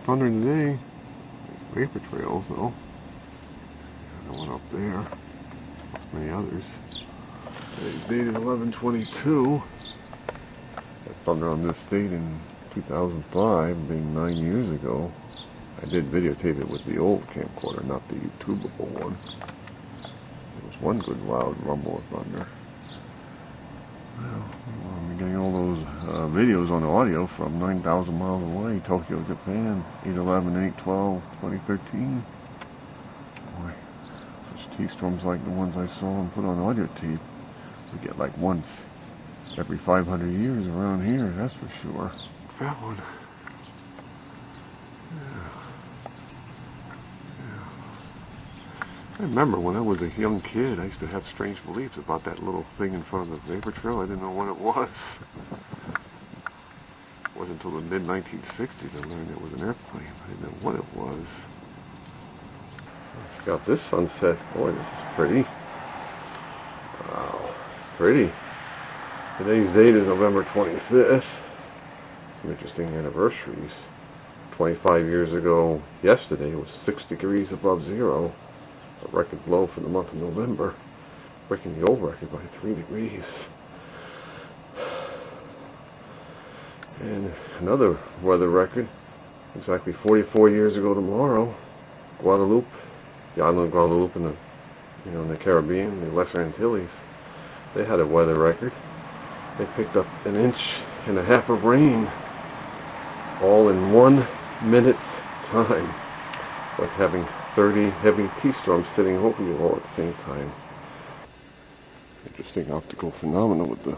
thunder today. There's vapor trails though. And one up there. Plus many others. Today's date is 11/22. Got thunder on this date in 2005, being 9 years ago. I did videotape it with the old camcorder, not the YouTubeable one. There was one good loud rumble of thunder. Well, I'm getting all those videos on audio from 9,000 miles away, Tokyo, Japan, 8/11, 8/12, 2013. Boy, such T-storms like the ones I saw and put on audio tape, we get like once every 500 years around here, that's for sure. That one. I remember when I was a young kid, I used to have strange beliefs about that little thing in front of the vapor trail. I didn't know what it was. It wasn't until the mid-1960s I learned it was an airplane. I didn't know what it was. Check out this sunset. Boy, this is pretty. Wow, pretty. Today's date is November 25th. Some interesting anniversaries. 25 years ago, yesterday, it was 6 degrees above zero. A record low for the month of November, breaking the old record by 3 degrees. And another weather record, exactly 44 years ago tomorrow, Guadeloupe, the island of Guadeloupe in the Caribbean, the Lesser Antilles, they had a weather record. They picked up 1.5 inches of rain, all in 1 minute's time. It's like having 30 heavy T-storms sitting over you all at the same time. Interesting optical phenomena with the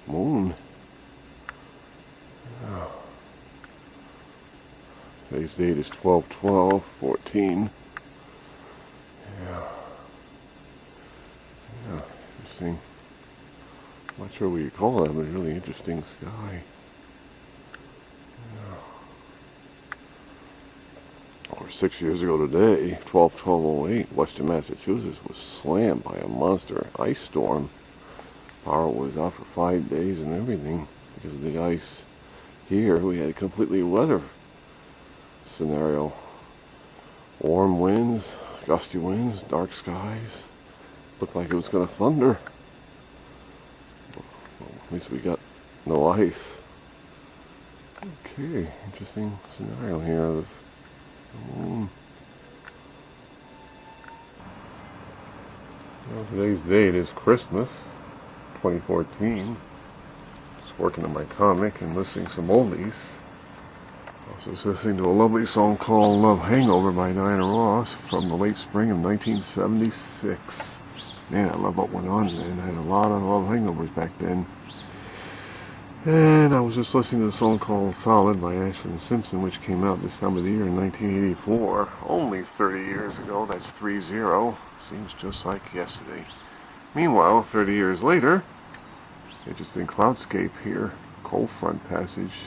moon. Oh. Today's date is 12/12/14. Yeah. Interesting. I'm not sure what you call that, but a really interesting sky. Or 6 years ago today, 12/12/08, Western Massachusetts was slammed by a monster ice storm. Power was out for 5 days and everything because of the ice. Here we had a completely weather scenario. Warm winds, gusty winds, dark skies. Looked like it was going to thunder. Well, at least we got no ice. Okay, interesting scenario here. Well, today's date is Christmas 2014. Just working on my comic and listening to some oldies. I was just listening to a lovely song called Love Hangover by Diana Ross from the late spring of 1976. Man, I love what went on then. I had a lot of love hangovers back then. And I was just listening to a song called Solid by Ashford and Simpson, which came out this time of the year in 1984. Only 30 years ago. That's 30. Seems just like yesterday. Meanwhile, 30 years later, interesting cloudscape here. Cold front passage.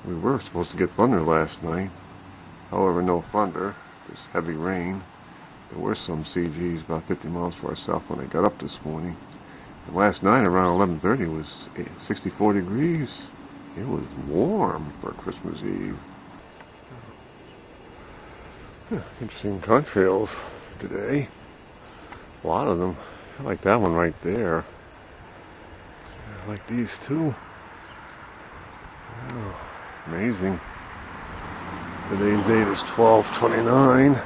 We were supposed to get thunder last night. However, no thunder. Just heavy rain. There were some CGs about 50 miles to our south when I got up this morning. Last night around 11:30 was 64 degrees. It was warm for Christmas Eve. Interesting contrails today. A lot of them. I like that one right there. I like these too. Oh, amazing. Today's date is 12/29.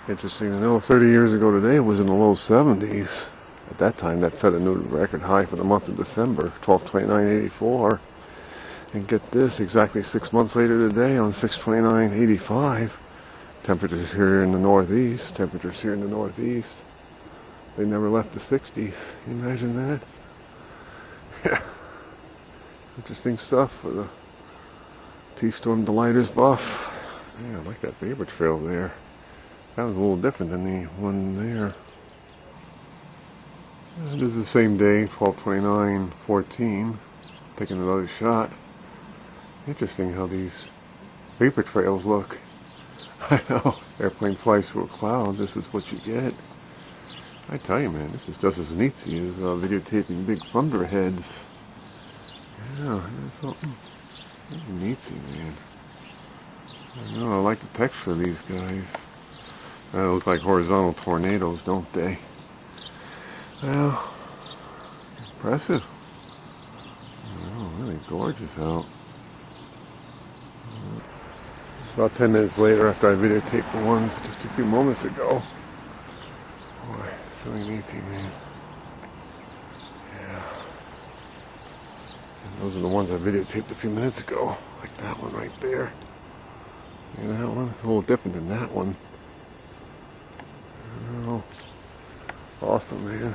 Interesting to know, 30 years ago today it was in the low 70s. At that time, that set a new record high for the month of December, 12/29/84. And get this, exactly 6 months later today, on 6/29/85, temperatures here in the Northeast, they never left the 60s. Can you imagine that? Yeah. Interesting stuff for the T-Storm Delighters buff. Yeah, I like that vapor trail there. That was a little different than the one there. It is the same day, 12/29/14. Taking another shot. Interesting how these vapor trails look. I know, airplane flies through a cloud, this is what you get. I tell you, man, this is just as neatsy as videotaping big thunderheads. Yeah, it's something neatsy, man. I know, I like the texture of these guys. They look like horizontal tornadoes, don't they? Well, impressive. Oh, really gorgeous out. About 10 minutes later, after I videotaped the ones just a few moments ago. Boy, it's really leafy, man. Yeah. And those are the ones I videotaped a few minutes ago. Like that one right there. And that one, it's a little different than that one. Oh, awesome, man.